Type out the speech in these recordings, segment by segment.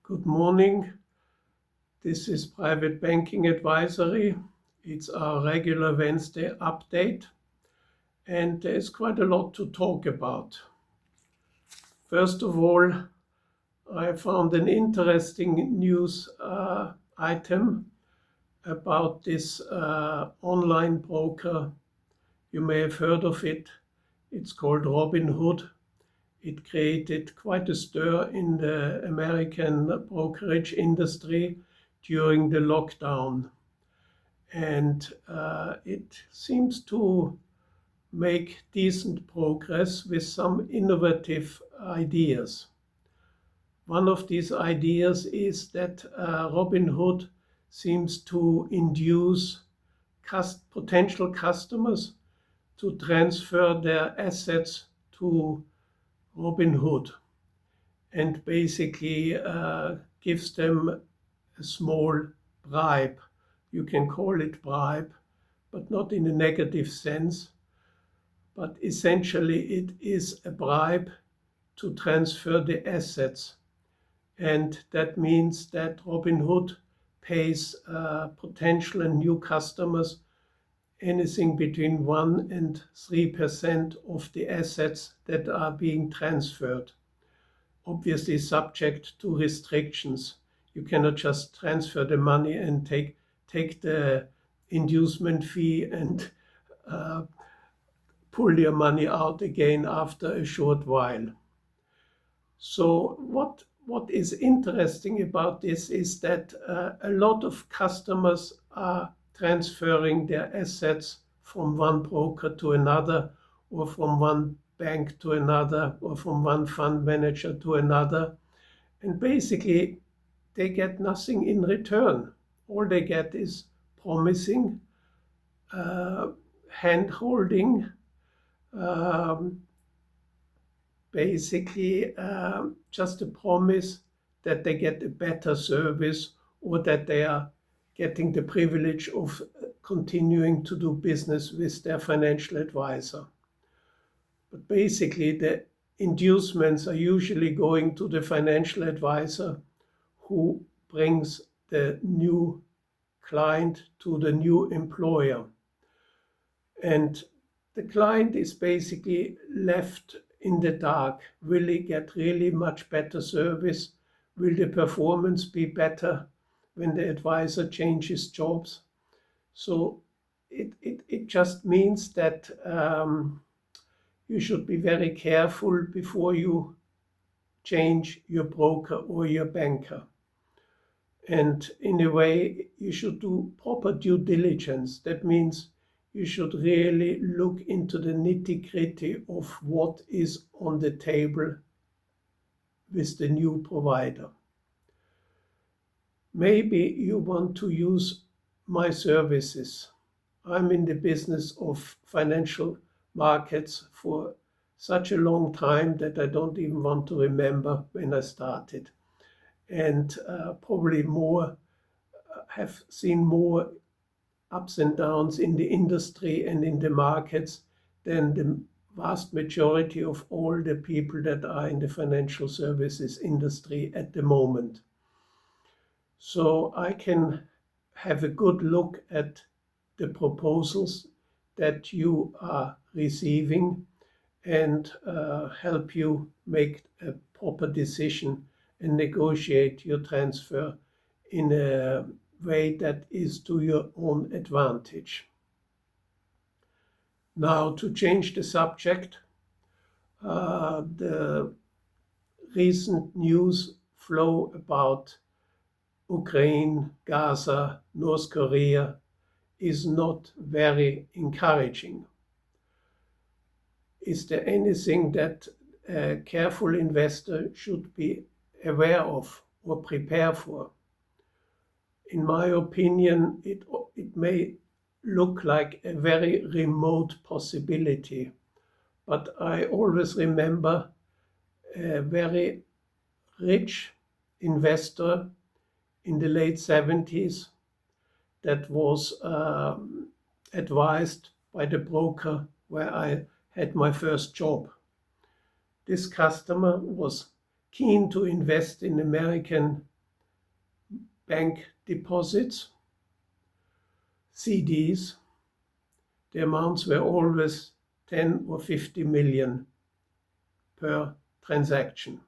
Good morning. This is Private Banking Advisory. It's our regular Wednesday update, and there's quite a lot to talk about. First of all, I found an interesting news item about this online broker. You may have heard of it. It's called Robinhood. It created quite a stir in the American brokerage industry during the lockdown. And it seems to make decent progress with some innovative ideas. One of these ideas is that Robinhood seems to induce potential customers to transfer their assets to Robinhood and basically gives them a small bribe. You can call it bribe, but not in a negative sense. But essentially it is a bribe to transfer the assets. And that means that Robinhood pays potential and new customers anything between 1% and 3% of the assets that are being transferred. Obviously subject to restrictions. You cannot just transfer the money and take the inducement fee and pull your money out again after a short while. So what is interesting about this is that a lot of customers are transferring their assets from one broker to another, or from one bank to another, or from one fund manager to another. And basically, they get nothing in return. All they get is promising, hand-holding, basically just a promise that they get a better service or that they are getting the privilege of continuing to do business with their financial advisor. But basically the inducements are usually going to the financial advisor who brings the new client to the new employer. And the client is basically left in the dark. Will he get really much better service? Will the performance be better when the advisor changes jobs? So it just means that you should be very careful before you change your broker or your banker. And in a way, you should do proper due diligence. That means you should really look into the nitty-gritty of what is on the table with the new provider. Maybe you want to use my services. I'm in the business of financial markets for such a long time that I don't even want to remember when I started. And probably have seen more ups and downs in the industry and in the markets than the vast majority of all the people that are in the financial services industry at the moment. So I can have a good look at the proposals that you are receiving and help you make a proper decision and negotiate your transfer in a way that is to your own advantage. Now, to change the subject, the recent news flow about Ukraine, Gaza, North Korea is not very encouraging. Is there anything that a careful investor should be aware of or prepare for? In my opinion, it may look like a very remote possibility, but I always remember a very rich investor in the late 70s that was advised by the broker where I had my first job. This customer was keen to invest in American bank deposits, CDs. The amounts were always 10 or 50 million per transaction.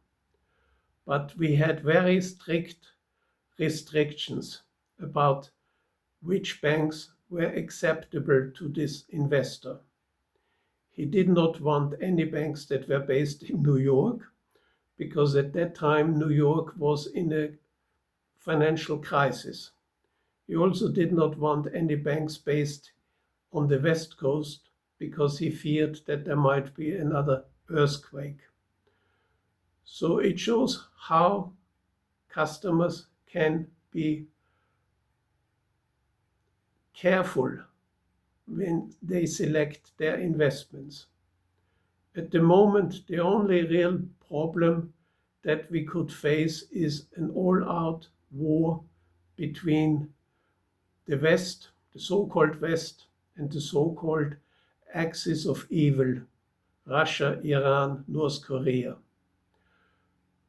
But we had very strict restrictions about which banks were acceptable to this investor. He did not want any banks that were based in New York, because at that time New York was in a financial crisis. He also did not want any banks based on the West Coast, because he feared that there might be another earthquake. So it shows how customers can be careful when they select their investments. At the moment, the only real problem that we could face is an all-out war between the West, the so-called West, and the so-called axis of evil, Russia, Iran, North Korea.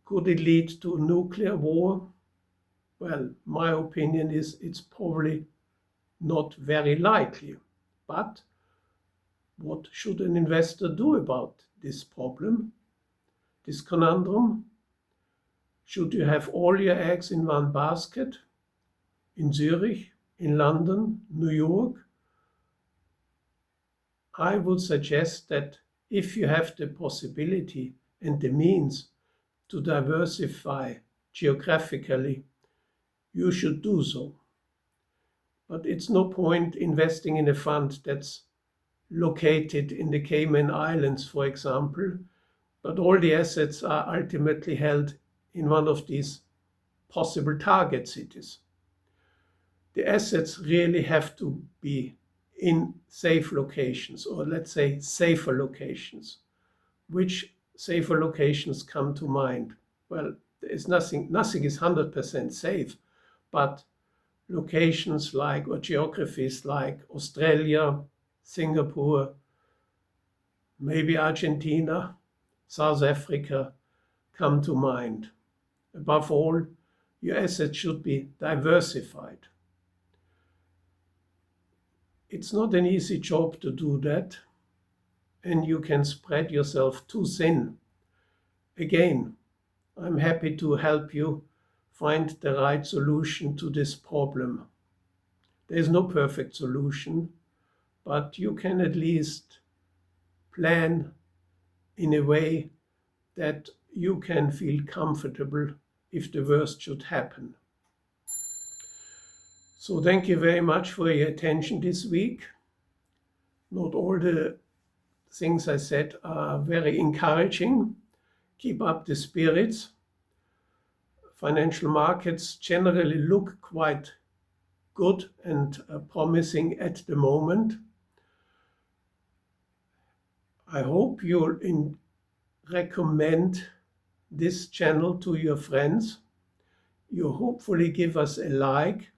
Could it lead to a nuclear war? Well, my opinion is it's probably not very likely. But what should an investor do about this problem, this conundrum? Should you have all your eggs in one basket, in Zurich, in London, New York? I would suggest that if you have the possibility and the means to diversify geographically, you should do so. But it's no point investing in a fund that's located in the Cayman Islands, for example, but all the assets are ultimately held in one of these possible target cities. The assets really have to be in safe locations, or let's say safer locations. Which safer locations come to mind? Well, there is nothing is 100% safe, but locations like, or geographies like Australia, Singapore, maybe Argentina, South Africa come to mind. Above all, your assets should be diversified. It's not an easy job to do that, and you can spread yourself too thin. Again, I'm happy to help you find the right solution to this problem. There is no perfect solution, but you can at least plan in a way that you can feel comfortable if the worst should happen. So thank you very much for your attention this week. Not all the things I said are very encouraging. Keep up the spirits. Financial markets generally look quite good and promising at the moment. I hope you'll recommend this channel to your friends. You hopefully give us a like